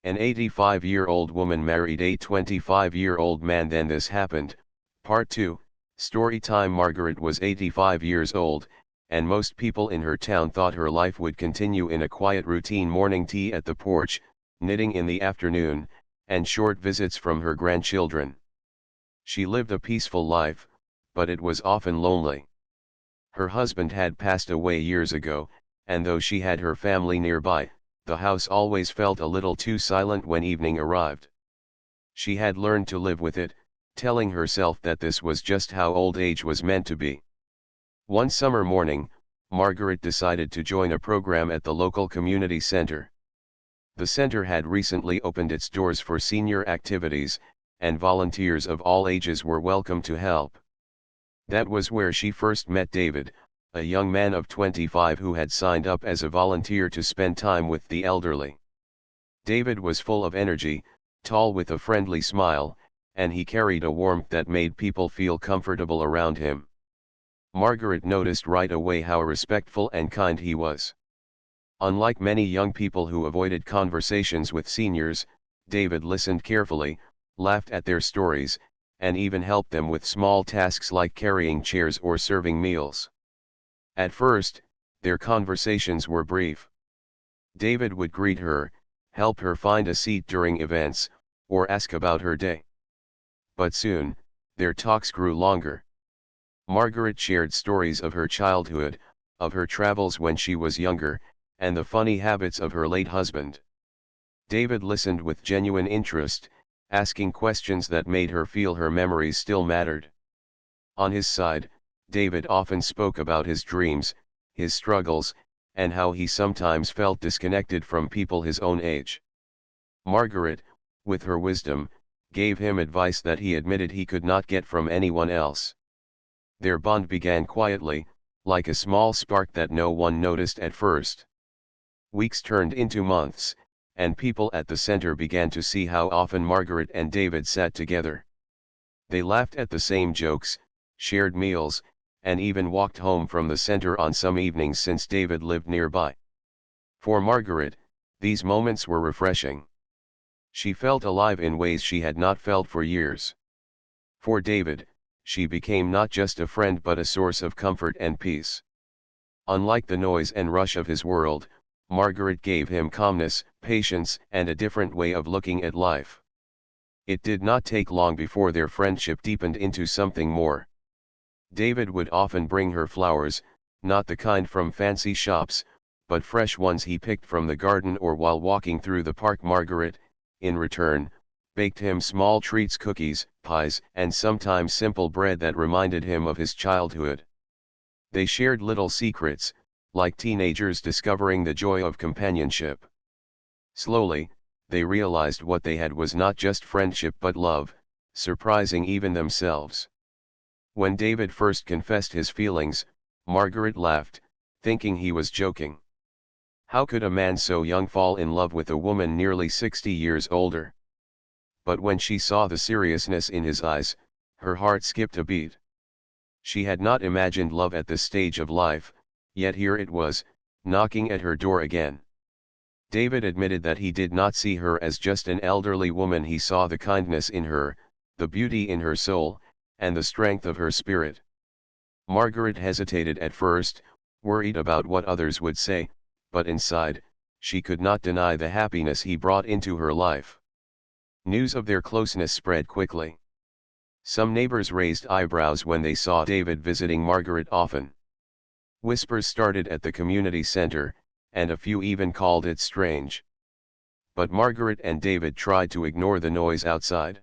An 85-year-old woman married a 25-year-old man. Then this happened. Part 2, Story Time. Margaret was 85 years old, and most people in her town thought her life would continue in a quiet routine: morning tea at the porch, knitting in the afternoon, and short visits from her grandchildren. She lived a peaceful life, but it was often lonely. Her husband had passed away years ago, and though she had her family nearby, the house always felt a little too silent when evening arrived. She had learned to live with it, telling herself that this was just how old age was meant to be. One summer morning, Margaret decided to join a program at the local community center. The center had recently opened its doors for senior activities, and volunteers of all ages were welcome to help. That was where she first met David, a young man of 25 who had signed up as a volunteer to spend time with the elderly. David was full of energy, tall with a friendly smile, and he carried a warmth that made people feel comfortable around him. Margaret noticed right away how respectful and kind he was. Unlike many young people who avoided conversations with seniors, David listened carefully, laughed at their stories, and even helped them with small tasks like carrying chairs or serving meals. At first, their conversations were brief. David would greet her, help her find a seat during events, or ask about her day. But soon, their talks grew longer. Margaret shared stories of her childhood, of her travels when she was younger, and the funny habits of her late husband. David listened with genuine interest, asking questions that made her feel her memories still mattered. On his side, David often spoke about his dreams, his struggles, and how he sometimes felt disconnected from people his own age. Margaret, with her wisdom, gave him advice that he admitted he could not get from anyone else. Their bond began quietly, like a small spark that no one noticed at first. Weeks turned into months, and people at the center began to see how often Margaret and David sat together. They laughed at the same jokes, shared meals, and even walked home from the center on some evenings since David lived nearby. For Margaret, these moments were refreshing. She felt alive in ways she had not felt for years. For David, she became not just a friend but a source of comfort and peace. Unlike the noise and rush of his world, Margaret gave him calmness, patience, and a different way of looking at life. It did not take long before their friendship deepened into something more. David would often bring her flowers, not the kind from fancy shops, but fresh ones he picked from the garden or while walking through the park. Margaret, in return, baked him small treats: cookies, pies, and sometimes simple bread that reminded him of his childhood. They shared little secrets, like teenagers discovering the joy of companionship. Slowly, they realized what they had was not just friendship but love, surprising even themselves. When David first confessed his feelings, Margaret laughed, thinking he was joking. How could a man so young fall in love with a woman nearly 60 years older? But when she saw the seriousness in his eyes, her heart skipped a beat. She had not imagined love at this stage of life, yet here it was, knocking at her door again. David admitted that he did not see her as just an elderly woman. He saw the kindness in her, the beauty in her soul, and the strength of her spirit. Margaret hesitated at first, worried about what others would say, but inside, she could not deny the happiness he brought into her life. News of their closeness spread quickly. Some neighbors raised eyebrows when they saw David visiting Margaret often. Whispers started at the community center, and a few even called it strange. But Margaret and David tried to ignore the noise outside.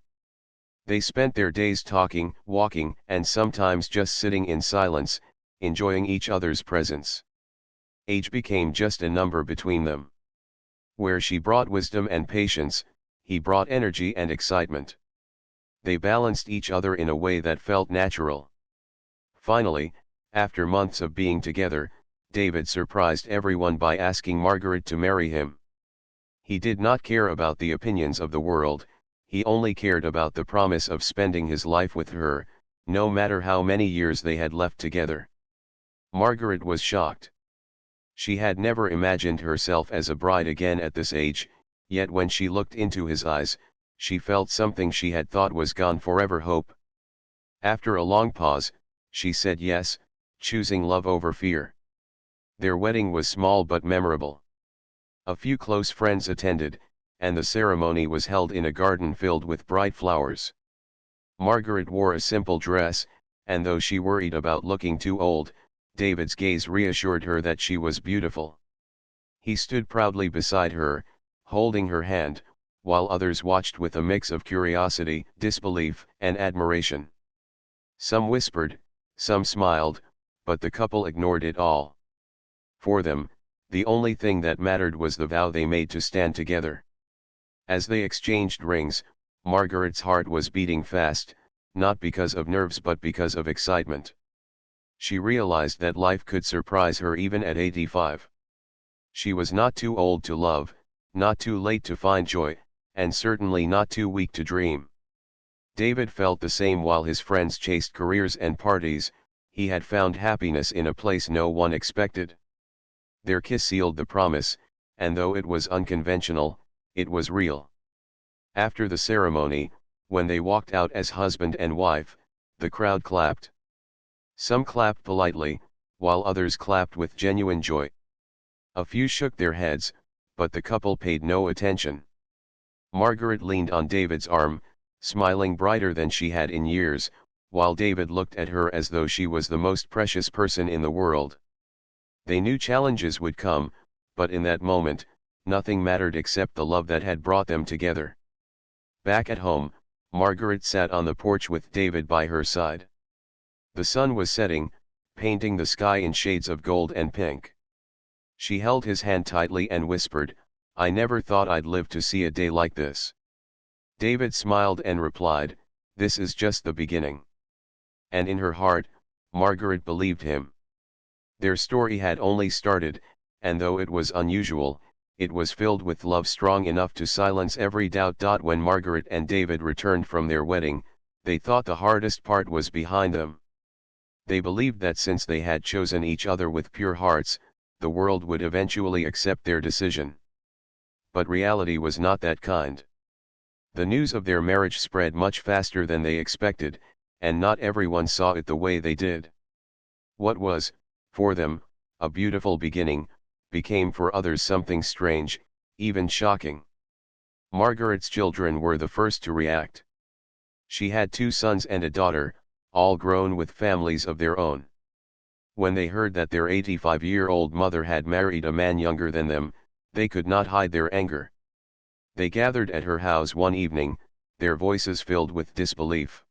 They spent their days talking, walking, and sometimes just sitting in silence, enjoying each other's presence. Age became just a number between them. Where she brought wisdom and patience, he brought energy and excitement. They balanced each other in a way that felt natural. Finally, after months of being together, David surprised everyone by asking Margaret to marry him. He did not care about the opinions of the world, he only cared about the promise of spending his life with her, no matter how many years they had left together. Margaret was shocked. She had never imagined herself as a bride again at this age, Yet when she looked into his eyes, she felt something she had thought was gone forever: hope. After a long pause, she said yes, choosing love over fear. Their wedding was small but memorable. A few close friends attended, and the ceremony was held in a garden filled with bright flowers. Margaret wore a simple dress, and though she worried about looking too old, David's gaze reassured her that she was beautiful. He stood proudly beside her, holding her hand, while others watched with a mix of curiosity, disbelief, and admiration. Some whispered, some smiled, but the couple ignored it all. For them, the only thing that mattered was the vow they made to stand together. As they exchanged rings, Margaret's heart was beating fast, not because of nerves but because of excitement. She realized that life could surprise her even at 85. She was not too old to love, not too late to find joy, and certainly not too weak to dream. David felt the same. While his friends chased careers and parties, he had found happiness in a place no one expected. Their kiss sealed the promise, and though it was unconventional, it was real. After the ceremony, when they walked out as husband and wife, the crowd clapped. Some clapped politely, while others clapped with genuine joy. A few shook their heads, but the couple paid no attention. Margaret leaned on David's arm, smiling brighter than she had in years, while David looked at her as though she was the most precious person in the world. They knew challenges would come, but in that moment, nothing mattered except the love that had brought them together. Back at home, Margaret sat on the porch with David by her side. The sun was setting, painting the sky in shades of gold and pink. She held his hand tightly and whispered, "I never thought I'd live to see a day like this." David smiled and replied, "This is just the beginning." And in her heart, Margaret believed him. Their story had only started, and though it was unusual, it was filled with love strong enough to silence every doubt. When Margaret and David returned from their wedding, they thought the hardest part was behind them. They believed that since they had chosen each other with pure hearts, the world would eventually accept their decision. But reality was not that kind. The news of their marriage spread much faster than they expected, and not everyone saw it the way they did. What was, for them, a beautiful beginning, became for others something strange, even shocking. Margaret's children were the first to react. She had 2 sons and a daughter, all grown with families of their own. When they heard that their 85-year-old mother had married a man younger than them, they could not hide their anger. They gathered at her house one evening, their voices filled with disbelief.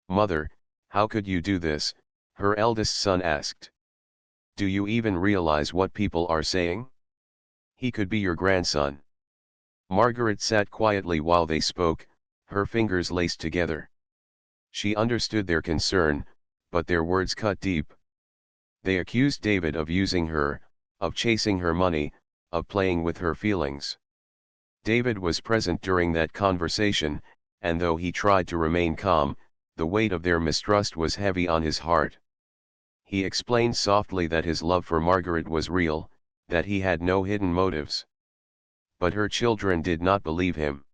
"Mother, how could you do this?" her eldest son asked. "Do you even realize what people are saying? He could be your grandson." Margaret sat quietly while they spoke, her fingers laced together. She understood their concern, but their words cut deep. They accused David of using her, of chasing her money, of playing with her feelings. David was present during that conversation, and though he tried to remain calm, the weight of their mistrust was heavy on his heart. He explained softly that his love for Margaret was real, that he had no hidden motives. But her children did not believe him.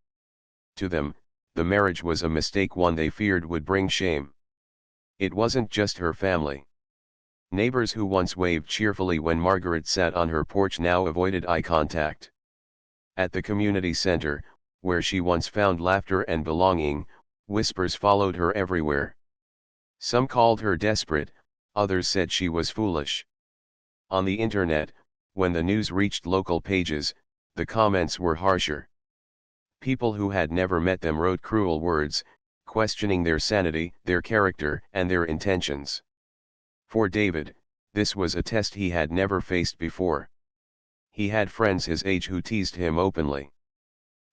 To them, the marriage was a mistake, one they feared would bring shame. It wasn't just her family. Neighbors who once waved cheerfully when Margaret sat on her porch now avoided eye contact. At the community center, where she once found laughter and belonging, whispers followed her everywhere. Some called her desperate, others said she was foolish. On the internet, when the news reached local pages, the comments were harsher. People who had never met them wrote cruel words, questioning their sanity, their character, and their intentions. For David, this was a test he had never faced before. He had friends his age who teased him openly.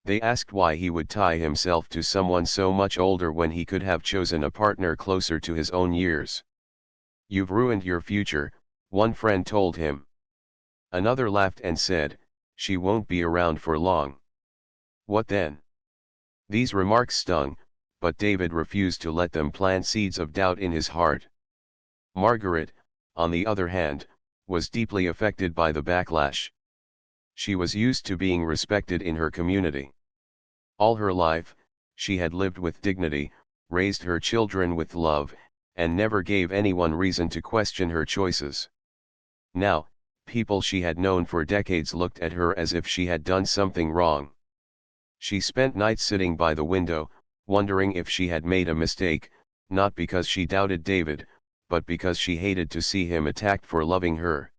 They asked why he would tie himself to someone so much older when he could have chosen a partner closer to his own years. "You've ruined your future," one friend told him. Another laughed and said, "She won't be around for long." What then? These remarks stung, but David refused to let them plant seeds of doubt in his heart. Margaret, on the other hand, was deeply affected by the backlash. She was used to being respected in her community. All her life, she had lived with dignity, raised her children with love, and never gave anyone reason to question her choices. Now, people she had known for decades looked at her as if she had done something wrong. She spent nights sitting by the window, wondering if she had made a mistake, not because she doubted David, but because she hated to see him attacked for loving her.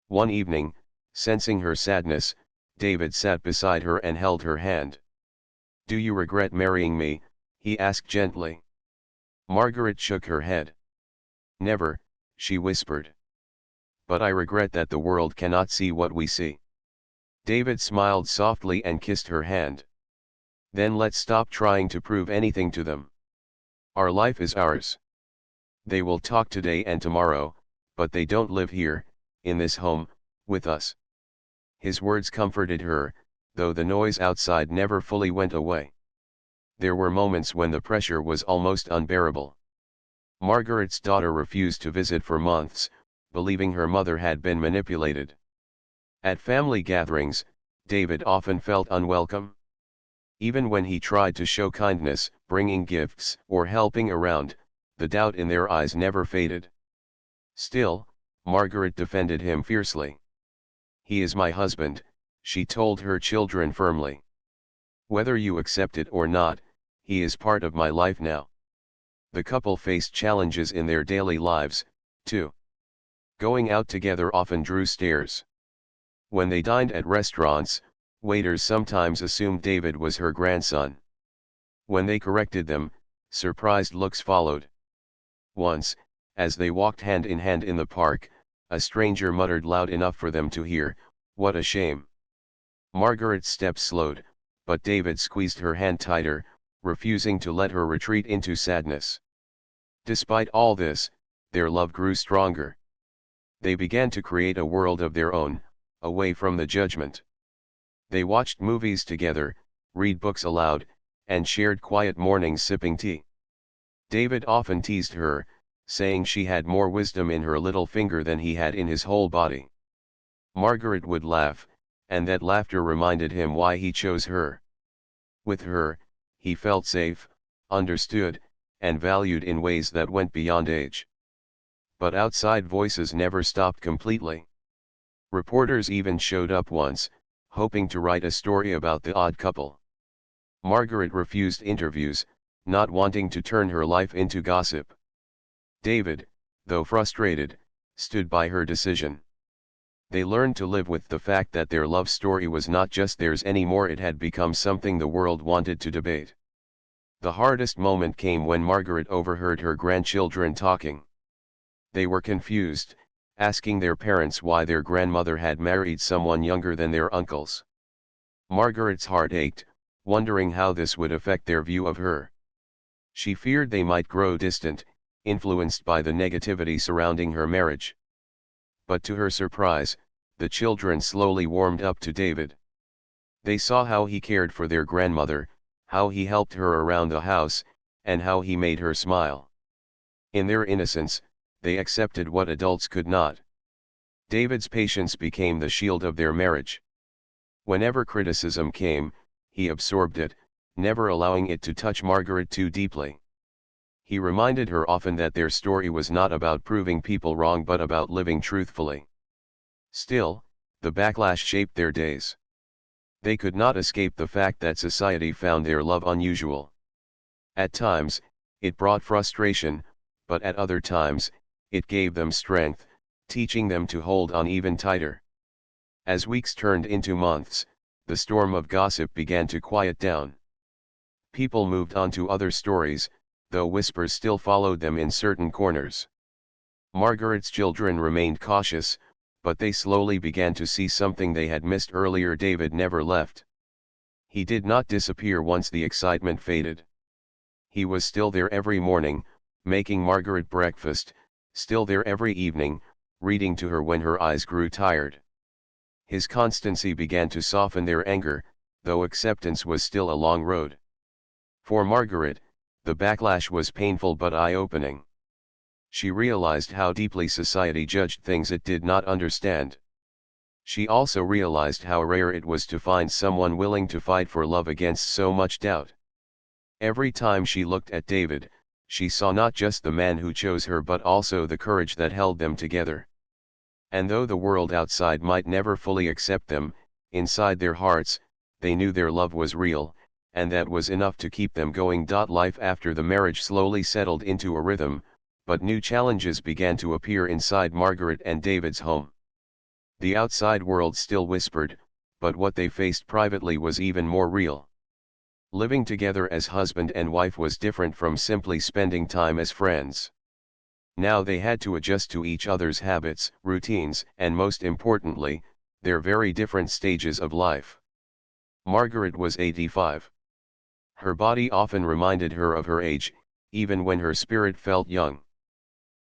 One evening, sensing her sadness, David sat beside her and held her hand. "Do you regret marrying me?" he asked gently. Margaret shook her head. "Never," she whispered. "But I regret that the world cannot see what we see." David smiled softly and kissed her hand. "Then let's stop trying to prove anything to them. Our life is ours. They will talk today and tomorrow, but they don't live here, in this home, with us." His words comforted her, though the noise outside never fully went away. There were moments when the pressure was almost unbearable. Margaret's daughter refused to visit for months, believing her mother had been manipulated. At family gatherings, David often felt unwelcome. Even when he tried to show kindness, bringing gifts or helping around, the doubt in their eyes never faded. Still, Margaret defended him fiercely. "He is my husband," she told her children firmly. "Whether you accept it or not, he is part of my life now." The couple faced challenges in their daily lives, too. Going out together often drew stares. When they dined at restaurants, waiters sometimes assumed David was her grandson. When they corrected them, surprised looks followed. Once, as they walked hand in hand in the park, a stranger muttered loud enough for them to hear, "What a shame." Margaret's steps slowed, but David squeezed her hand tighter, refusing to let her retreat into sadness. Despite all this, their love grew stronger. They began to create a world of their own, away from the judgment. They watched movies together, read books aloud, and shared quiet mornings sipping tea. David often teased her, saying she had more wisdom in her little finger than he had in his whole body. Margaret would laugh, and that laughter reminded him why he chose her. With her, he felt safe, understood, and valued in ways that went beyond age. But outside voices never stopped completely. Reporters even showed up once, hoping to write a story about the odd couple. Margaret refused interviews, not wanting to turn her life into gossip. David, though frustrated, stood by her decision. They learned to live with the fact that their love story was not just theirs anymore, it had become something the world wanted to debate. The hardest moment came when Margaret overheard her grandchildren talking. They were confused, asking their parents why their grandmother had married someone younger than their uncles. Margaret's heart ached, wondering how this would affect their view of her. She feared they might grow distant, influenced by the negativity surrounding her marriage. But to her surprise, the children slowly warmed up to David. They saw how he cared for their grandmother, how he helped her around the house, and how he made her smile. In their innocence, they accepted what adults could not. David's patience became the shield of their marriage. Whenever criticism came, he absorbed it, never allowing it to touch Margaret too deeply. He reminded her often that their story was not about proving people wrong but about living truthfully. Still, the backlash shaped their days. They could not escape the fact that society found their love unusual. At times, it brought frustration, but at other times, it gave them strength, teaching them to hold on even tighter. As weeks turned into months, the storm of gossip began to quiet down. People moved on to other stories, though whispers still followed them in certain corners. Margaret's children remained cautious, but they slowly began to see something they had missed earlier. David never left. He did not disappear once the excitement faded. He was still there every morning, making Margaret breakfast, still there every evening, reading to her when her eyes grew tired. His constancy began to soften their anger, though acceptance was still a long road. For Margaret, the backlash was painful but eye-opening. She realized how deeply society judged things it did not understand. She also realized how rare it was to find someone willing to fight for love against so much doubt. Every time she looked at David, she saw not just the man who chose her but also the courage that held them together. And though the world outside might never fully accept them, inside their hearts, they knew their love was real, and that was enough to keep them going. Life after the marriage slowly settled into a rhythm, but new challenges began to appear inside Margaret and David's home. The outside world still whispered, but what they faced privately was even more real. Living together as husband and wife was different from simply spending time as friends. Now they had to adjust to each other's habits, routines, and most importantly, their very different stages of life. Margaret was 85. Her body often reminded her of her age, even when her spirit felt young.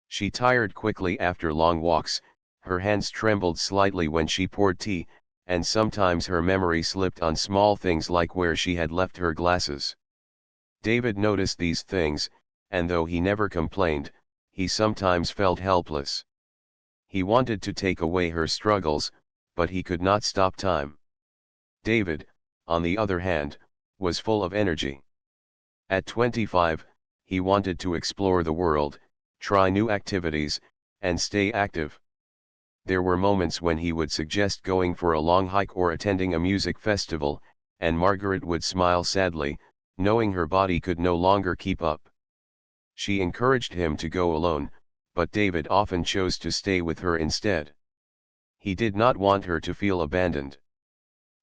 She tired quickly after long walks, her hands trembled slightly when she poured tea, and sometimes her memory slipped on small things like where she had left her glasses. David noticed these things, and though he never complained, he sometimes felt helpless. He wanted to take away her struggles, but he could not stop time. David, on the other hand, was full of energy. At 25, he wanted to explore the world, try new activities, and stay active. There were moments when he would suggest going for a long hike or attending a music festival, and Margaret would smile sadly, knowing her body could no longer keep up. She encouraged him to go alone, but David often chose to stay with her instead. He did not want her to feel abandoned.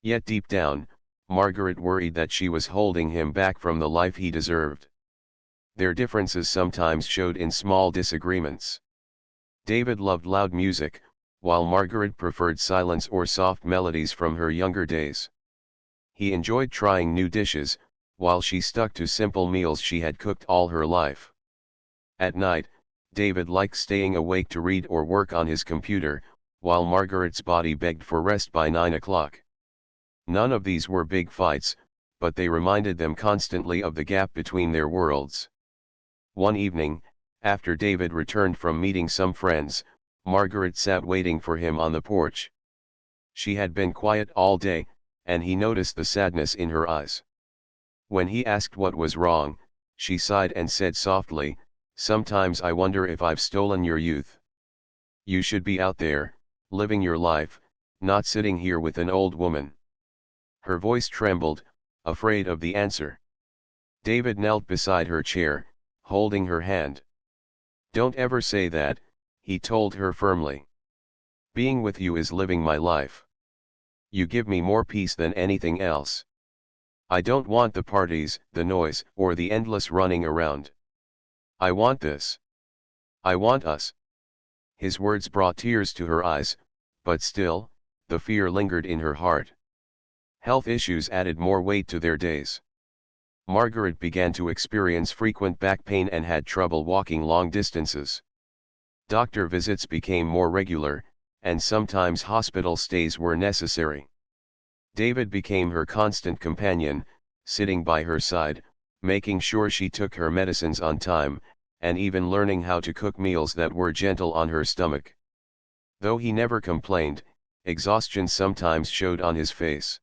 Yet deep down, Margaret worried that she was holding him back from the life he deserved. Their differences sometimes showed in small disagreements. David loved loud music, while Margaret preferred silence or soft melodies from her younger days. He enjoyed trying new dishes, while she stuck to simple meals she had cooked all her life. At night, David liked staying awake to read or work on his computer, while Margaret's body begged for rest by 9 o'clock. None of these were big fights, but they reminded them constantly of the gap between their worlds. One evening, after David returned from meeting some friends, Margaret sat waiting for him on the porch. She had been quiet all day, and he noticed the sadness in her eyes. When he asked what was wrong, she sighed and said softly, "Sometimes I wonder if I've stolen your youth. You should be out there, living your life, not sitting here with an old woman." Her voice trembled, afraid of the answer. David knelt beside her chair, holding her hand. "Don't ever say that," he told her firmly. "Being with you is living my life. You give me more peace than anything else. I don't want the parties, the noise, or the endless running around. I want this. I want us." His words brought tears to her eyes, but still, the fear lingered in her heart. Health issues added more weight to their days. Margaret began to experience frequent back pain and had trouble walking long distances. Doctor visits became more regular, and sometimes hospital stays were necessary. David became her constant companion, sitting by her side, making sure she took her medicines on time, and even learning how to cook meals that were gentle on her stomach. Though he never complained, exhaustion sometimes showed on his face.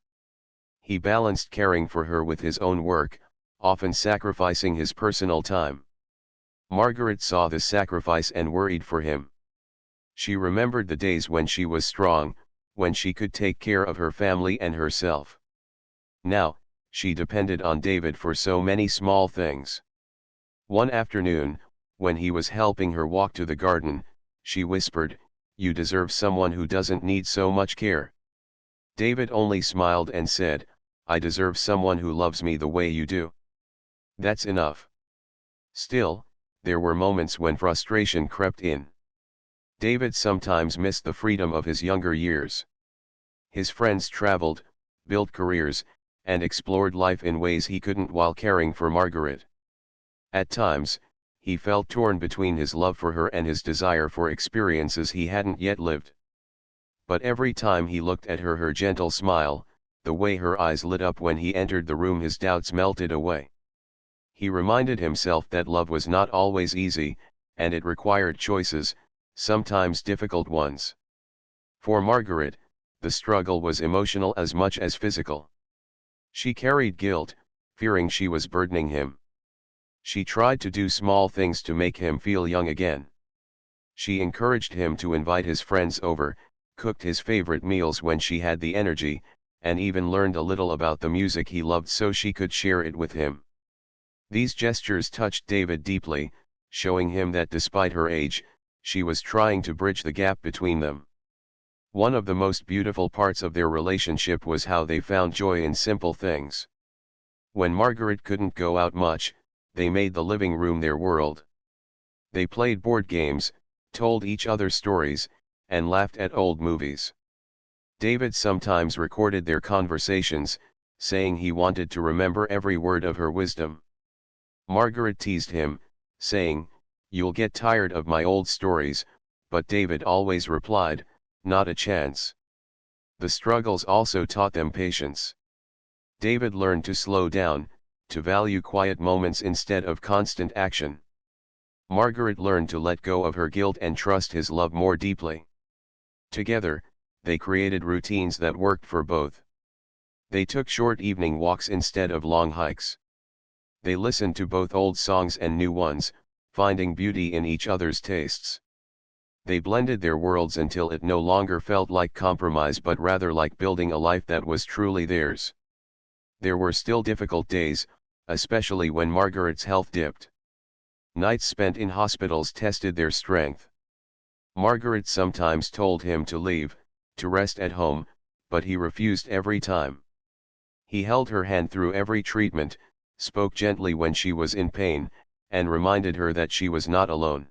He balanced caring for her with his own work, often sacrificing his personal time. Margaret saw this sacrifice and worried for him. She remembered the days when she was strong, when she could take care of her family and herself. Now, she depended on David for so many small things. One afternoon, when he was helping her walk to the garden, she whispered, "You deserve someone who doesn't need so much care." David only smiled and said, "I deserve someone who loves me the way you do. That's enough." Still, there were moments when frustration crept in. David sometimes missed the freedom of his younger years. His friends traveled, built careers, and explored life in ways he couldn't while caring for Margaret. At times, he felt torn between his love for her and his desire for experiences he hadn't yet lived. But every time he looked at her, her gentle smile, the way her eyes lit up when he entered the room, his doubts melted away. He reminded himself that love was not always easy, and it required choices, sometimes difficult ones. For Margaret, the struggle was emotional as much as physical. She carried guilt, fearing she was burdening him. She tried to do small things to make him feel young again. She encouraged him to invite his friends over, cooked his favorite meals when she had the energy, and even learned a little about the music he loved so she could share it with him. These gestures touched David deeply, showing him that despite her age, she was trying to bridge the gap between them. One of the most beautiful parts of their relationship was how they found joy in simple things. When Margaret couldn't go out much, they made the living room their world. They played board games, told each other stories, and laughed at old movies. David sometimes recorded their conversations, saying he wanted to remember every word of her wisdom. Margaret teased him, saying, "You'll get tired of my old stories," but David always replied, "Not a chance." The struggles also taught them patience. David learned to slow down, to value quiet moments instead of constant action. Margaret learned to let go of her guilt and trust his love more deeply. Together, they created routines that worked for both. They took short evening walks instead of long hikes. They listened to both old songs and new ones, finding beauty in each other's tastes. They blended their worlds until it no longer felt like compromise but rather like building a life that was truly theirs. There were still difficult days, especially when Margaret's health dipped. Nights spent in hospitals tested their strength. Margaret sometimes told him to leave, to rest at home, but he refused every time. He held her hand through every treatment, spoke gently when she was in pain, and reminded her that she was not alone.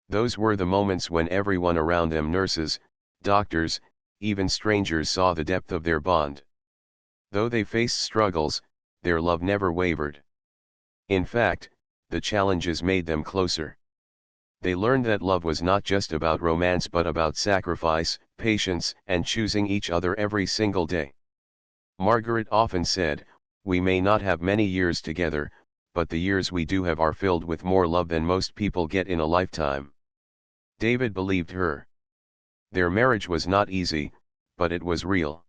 Those were the moments when everyone around them, nurses, doctors, even strangers, saw the depth of their bond. Though they faced struggles, their love never wavered. In fact, the challenges made them closer. They learned that love was not just about romance but about sacrifice, patience, and choosing each other every single day. Margaret often said, "We may not have many years together, but the years we do have are filled with more love than most people get in a lifetime." David believed her. Their marriage was not easy, but it was real.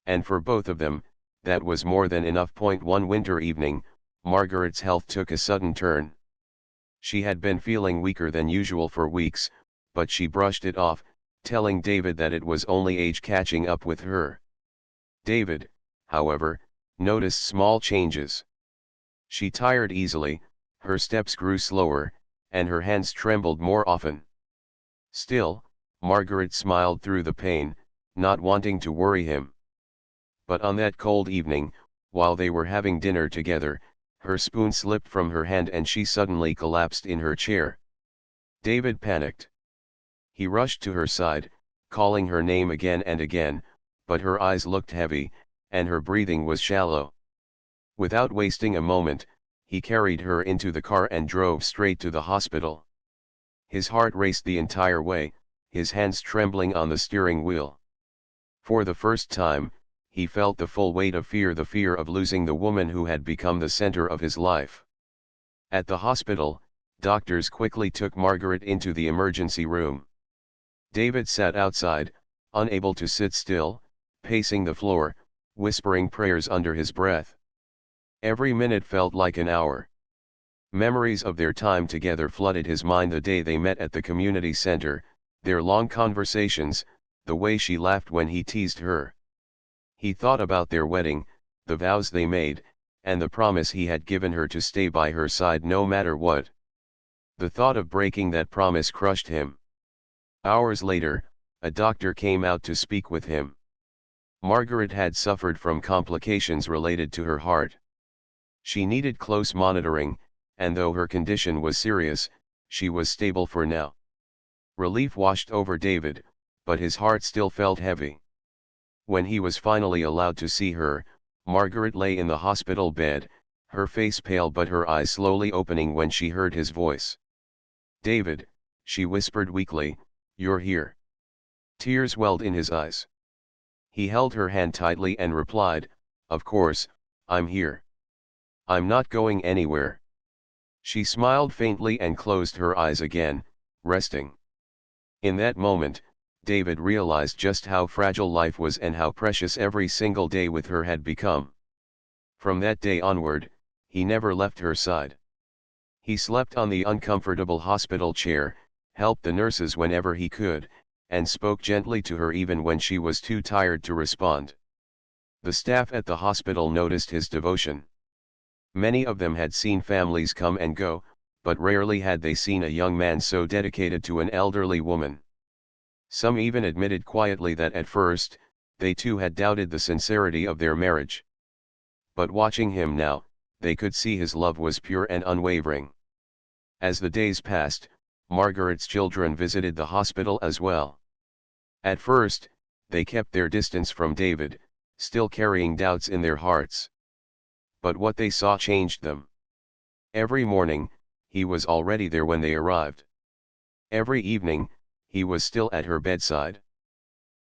And for both of them, that was more than enough. One winter evening, Margaret's health took a sudden turn. She had been feeling weaker than usual for weeks, but she brushed it off, telling David that it was only age catching up with her. David, however, noticed small changes. She tired easily, her steps grew slower, and her hands trembled more often. Still, Margaret smiled through the pain, not wanting to worry him. But on that cold evening, while they were having dinner together, her spoon slipped from her hand and she suddenly collapsed in her chair. David panicked. He rushed to her side, calling her name again and again, but her eyes looked heavy, and her breathing was shallow. Without wasting a moment, he carried her into the car and drove straight to the hospital. His heart raced the entire way, his hands trembling on the steering wheel. For the first time, he felt the full weight of fear, the fear of losing the woman who had become the center of his life. At the hospital, doctors quickly took Margaret into the emergency room. David sat outside, unable to sit still, pacing the floor, whispering prayers under his breath. Every minute felt like an hour. Memories of their time together flooded his mind: the day they met at the community center, their long conversations, the way she laughed when he teased her. He thought about their wedding, the vows they made, and the promise he had given her to stay by her side no matter what. The thought of breaking that promise crushed him. Hours later, a doctor came out to speak with him. Margaret had suffered from complications related to her heart. She needed close monitoring, and though her condition was serious, she was stable for now. Relief washed over David, but his heart still felt heavy. When he was finally allowed to see her, Margaret lay in the hospital bed, her face pale but her eyes slowly opening when she heard his voice. "David," she whispered weakly, "you're here." Tears welled in his eyes. He held her hand tightly and replied, "Of course, I'm here. I'm not going anywhere." She smiled faintly and closed her eyes again, resting. In that moment, David realized just how fragile life was and how precious every single day with her had become. From that day onward, he never left her side. He slept on the uncomfortable hospital chair, helped the nurses whenever he could, and spoke gently to her even when she was too tired to respond. The staff at the hospital noticed his devotion. Many of them had seen families come and go, but rarely had they seen a young man so dedicated to an elderly woman. Some even admitted quietly that at first, they too had doubted the sincerity of their marriage. But watching him now, they could see his love was pure and unwavering. As the days passed, Margaret's children visited the hospital as well. At first, they kept their distance from David, still carrying doubts in their hearts. But what they saw changed them. Every morning, he was already there when they arrived. Every evening, he was still at her bedside.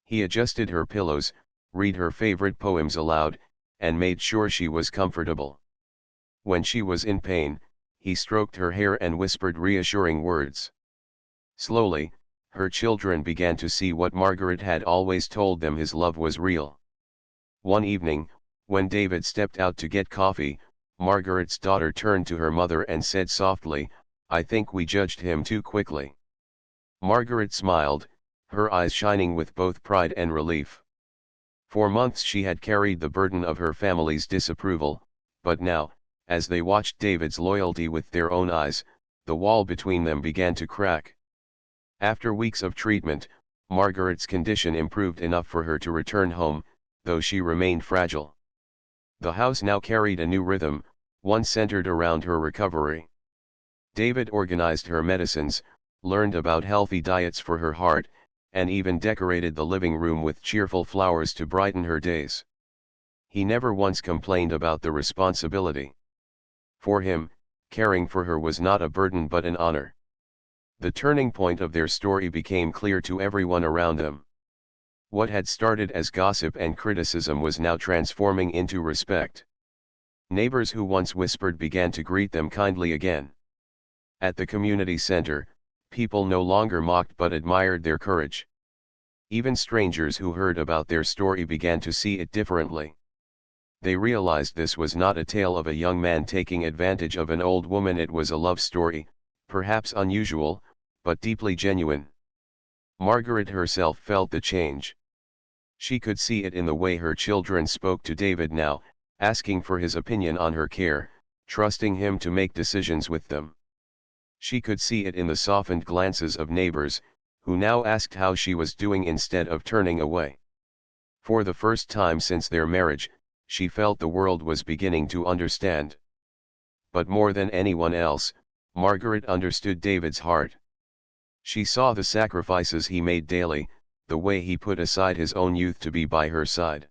He adjusted her pillows, read her favorite poems aloud, and made sure she was comfortable. When she was in pain, he stroked her hair and whispered reassuring words. Slowly, her children began to see what Margaret had always told them: his love was real. One evening, when David stepped out to get coffee, Margaret's daughter turned to her mother and said softly, "I think we judged him too quickly." Margaret smiled, her eyes shining with both pride and relief. For months she had carried the burden of her family's disapproval, but now, as they watched David's loyalty with their own eyes, the wall between them began to crack. After weeks of treatment, Margaret's condition improved enough for her to return home, though she remained fragile. The house now carried a new rhythm, one centered around her recovery. David organized her medicines, learned about healthy diets for her heart, and even decorated the living room with cheerful flowers to brighten her days. He never once complained about the responsibility. For him, caring for her was not a burden but an honor. The turning point of their story became clear to everyone around them. What had started as gossip and criticism was now transforming into respect. Neighbors who once whispered began to greet them kindly again. At the community center, people no longer mocked but admired their courage. Even strangers who heard about their story began to see it differently. They realized this was not a tale of a young man taking advantage of an old woman. It was a love story, perhaps unusual, but deeply genuine. Margaret herself felt the change. She could see it in the way her children spoke to David now, asking for his opinion on her care, trusting him to make decisions with them. She could see it in the softened glances of neighbors, who now asked how she was doing instead of turning away. For the first time since their marriage, she felt the world was beginning to understand. But more than anyone else, Margaret understood David's heart. She saw the sacrifices he made daily, the way he put aside his own youth to be by her side.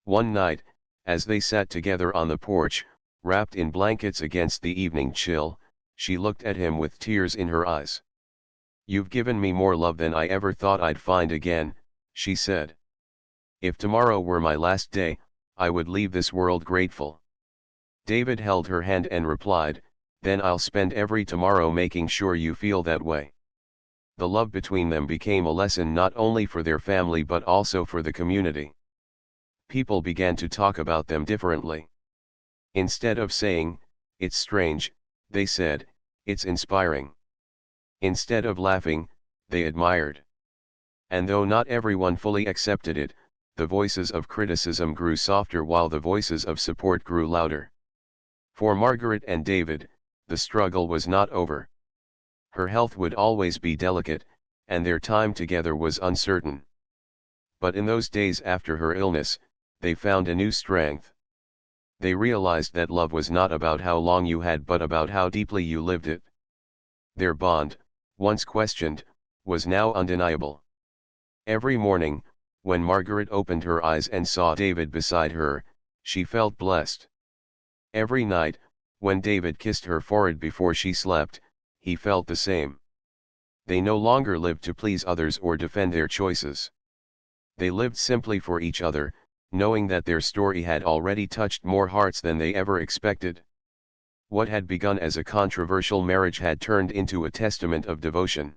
One night, as they sat together on the porch, wrapped in blankets against the evening chill, she looked at him with tears in her eyes. "You've given me more love than I ever thought I'd find again," she said. "If tomorrow were my last day, I would leave this world grateful." David held her hand and replied, "Then I'll spend every tomorrow making sure you feel that way." The love between them became a lesson not only for their family but also for the community. People began to talk about them differently. Instead of saying, "It's strange," they said, "It's inspiring." Instead of laughing, they admired. And though not everyone fully accepted it, the voices of criticism grew softer while the voices of support grew louder. For Margaret and David, the struggle was not over. Her health would always be delicate, and their time together was uncertain. But in those days after her illness, they found a new strength. They realized that love was not about how long you had but about how deeply you lived it. Their bond, once questioned, was now undeniable. Every morning, when Margaret opened her eyes and saw David beside her, she felt blessed. Every night, when David kissed her forehead before she slept, he felt the same. They no longer lived to please others or defend their choices. They lived simply for each other, knowing that their story had already touched more hearts than they ever expected. What had begun as a controversial marriage had turned into a testament of devotion.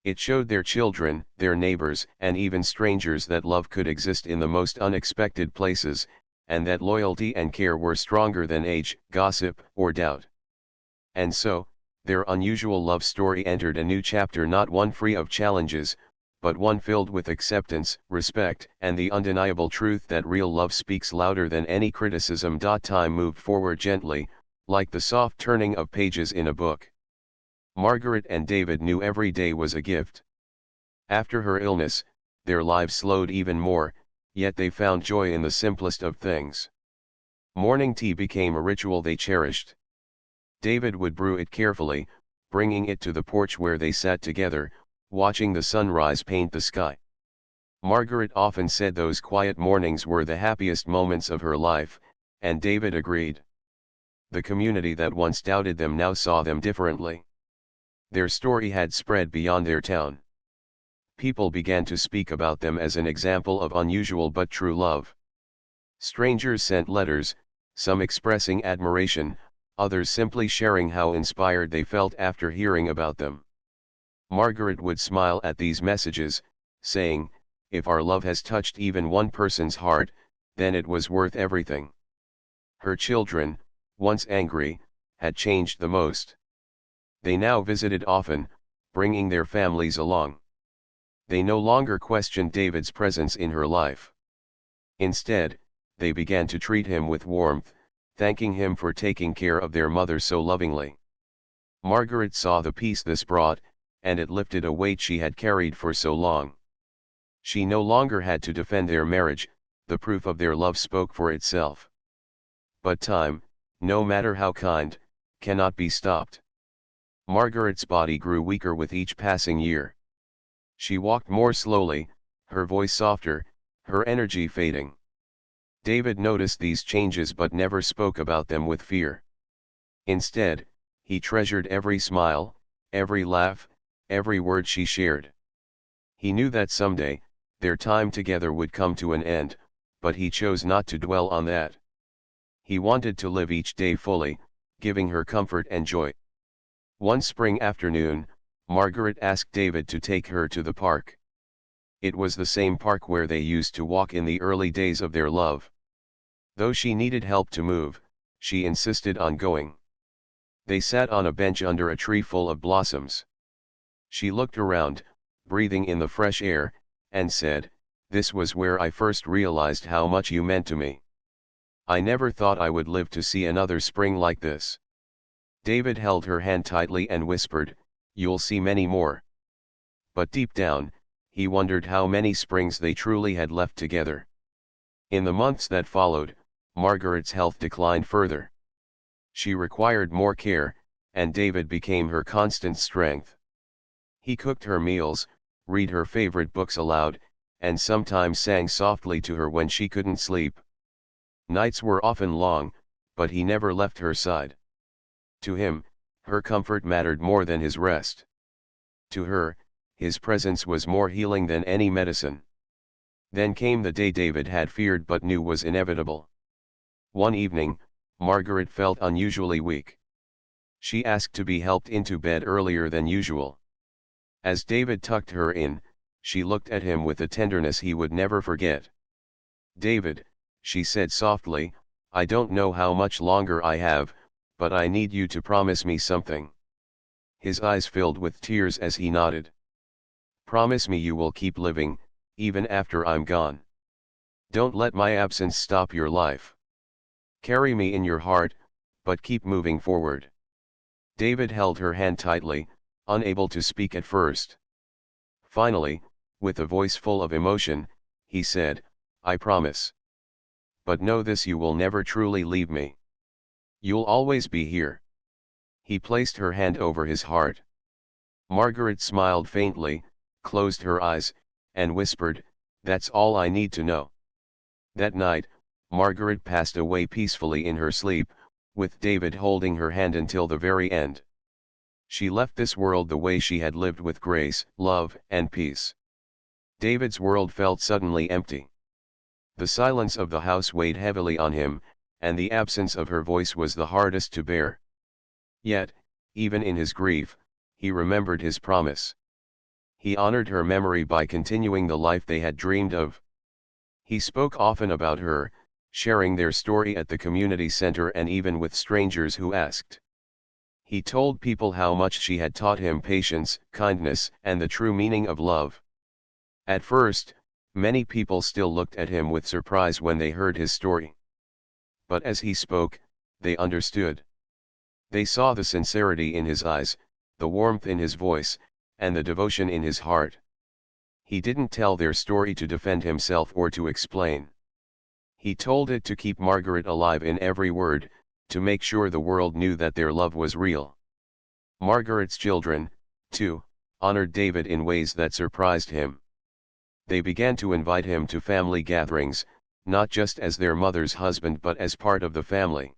It showed their children, their neighbors, and even strangers that love could exist in the most unexpected places, and that loyalty and care were stronger than age, gossip, or doubt. And so, their unusual love story entered a new chapter, not one free of challenges, but one filled with acceptance, respect, and the undeniable truth that real love speaks louder than any criticism. Time moved forward gently, like the soft turning of pages in a book. Margaret and David knew every day was a gift. After her illness, their lives slowed even more, yet they found joy in the simplest of things. Morning tea became a ritual they cherished. David would brew it carefully, bringing it to the porch where they sat together, watching the sunrise paint the sky. Margaret often said those quiet mornings were the happiest moments of her life, and David agreed. The community that once doubted them now saw them differently. Their story had spread beyond their town. People began to speak about them as an example of unusual but true love. Strangers sent letters, some expressing admiration, others simply sharing how inspired they felt after hearing about them. Margaret would smile at these messages, saying, "If our love has touched even one person's heart, then it was worth everything." Her children, once angry, had changed the most. They now visited often, bringing their families along. They no longer questioned David's presence in her life. Instead, they began to treat him with warmth, thanking him for taking care of their mother so lovingly. Margaret saw the peace this brought, and it lifted a weight she had carried for so long. She no longer had to defend their marriage, the proof of their love spoke for itself. But time, no matter how kind, cannot be stopped. Margaret's body grew weaker with each passing year. She walked more slowly, her voice softer, her energy fading. David noticed these changes but never spoke about them with fear. Instead, he treasured every smile, every laugh, every word she shared. He knew that someday, their time together would come to an end, but he chose not to dwell on that. He wanted to live each day fully, giving her comfort and joy. One spring afternoon, Margaret asked David to take her to the park. It was the same park where they used to walk in the early days of their love. Though she needed help to move, she insisted on going. They sat on a bench under a tree full of blossoms. She looked around, breathing in the fresh air, and said, "This was where I first realized how much you meant to me. I never thought I would live to see another spring like this." David held her hand tightly and whispered, "You'll see many more." But deep down, he wondered how many springs they truly had left together. In the months that followed, Margaret's health declined further. She required more care, and David became her constant strength. He cooked her meals, read her favorite books aloud, and sometimes sang softly to her when she couldn't sleep. Nights were often long, but he never left her side. To him, her comfort mattered more than his rest. To her, his presence was more healing than any medicine. Then came the day David had feared but knew was inevitable. One evening, Margaret felt unusually weak. She asked to be helped into bed earlier than usual. As David tucked her in, she looked at him with a tenderness he would never forget. "David," she said softly, "I don't know how much longer I have, but I need you to promise me something." His eyes filled with tears as he nodded. "Promise me you will keep living, even after I'm gone. Don't let my absence stop your life. Carry me in your heart, but keep moving forward." David held her hand tightly, unable to speak at first. Finally, with a voice full of emotion, he said, "I promise. But know this, you will never truly leave me. You'll always be here." He placed her hand over his heart. Margaret smiled faintly, closed her eyes, and whispered, "That's all I need to know." That night, Margaret passed away peacefully in her sleep, with David holding her hand until the very end. She left this world the way she had lived, with grace, love, and peace. David's world felt suddenly empty. The silence of the house weighed heavily on him, and the absence of her voice was the hardest to bear. Yet, even in his grief, he remembered his promise. He honored her memory by continuing the life they had dreamed of. He spoke often about her, sharing their story at the community center and even with strangers who asked. He told people how much she had taught him patience, kindness, and the true meaning of love. At first, many people still looked at him with surprise when they heard his story. But as he spoke, they understood. They saw the sincerity in his eyes, the warmth in his voice, and the devotion in his heart. He didn't tell their story to defend himself or to explain. He told it to keep Margaret alive in every word, to make sure the world knew that their love was real. Margaret's children, too, honored David in ways that surprised him. They began to invite him to family gatherings, not just as their mother's husband but as part of the family.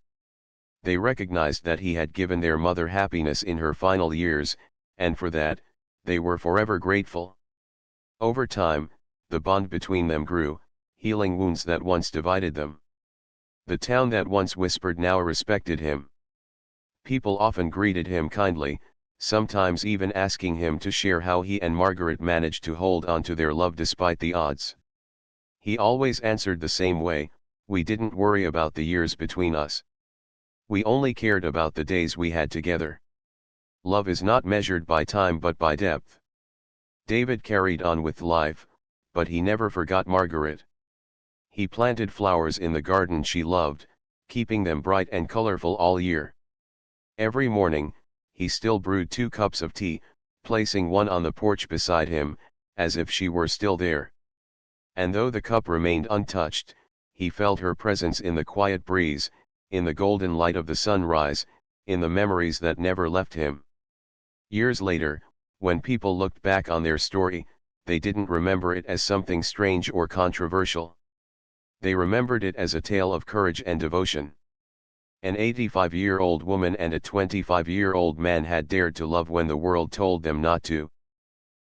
They recognized that he had given their mother happiness in her final years, and for that, they were forever grateful. Over time, the bond between them grew, healing wounds that once divided them. The town that once whispered now respected him. People often greeted him kindly, sometimes even asking him to share how he and Margaret managed to hold on to their love despite the odds. He always answered the same way, "We didn't worry about the years between us. We only cared about the days we had together." Love is not measured by time but by depth. David carried on with life, but he never forgot Margaret. He planted flowers in the garden she loved, keeping them bright and colorful all year. Every morning, he still brewed 2 cups of tea, placing one on the porch beside him, as if she were still there. And though the cup remained untouched, he felt her presence in the quiet breeze, in the golden light of the sunrise, in the memories that never left him. Years later, when people looked back on their story, they didn't remember it as something strange or controversial. They remembered it as a tale of courage and devotion. An 85-year-old woman and a 25-year-old man had dared to love when the world told them not to.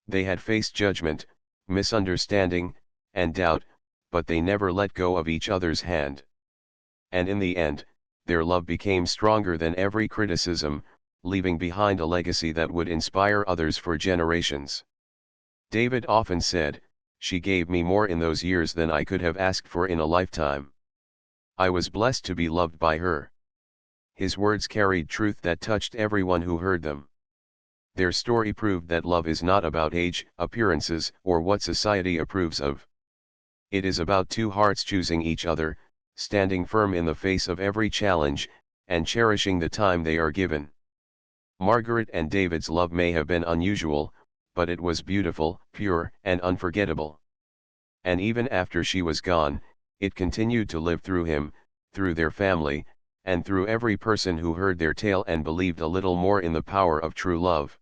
They had faced judgment, misunderstanding, and doubt, but they never let go of each other's hand. And in the end, their love became stronger than every criticism, leaving behind a legacy that would inspire others for generations. David often said, "She gave me more in those years than I could have asked for in a lifetime. I was blessed to be loved by her." His words carried truth that touched everyone who heard them. Their story proved that love is not about age, appearances, or what society approves of. It is about 2 hearts choosing each other, standing firm in the face of every challenge, and cherishing the time they are given. Margaret and David's love may have been unusual, but it was beautiful, pure, and unforgettable. And even after she was gone, it continued to live through him, through their family, and through every person who heard their tale and believed a little more in the power of true love.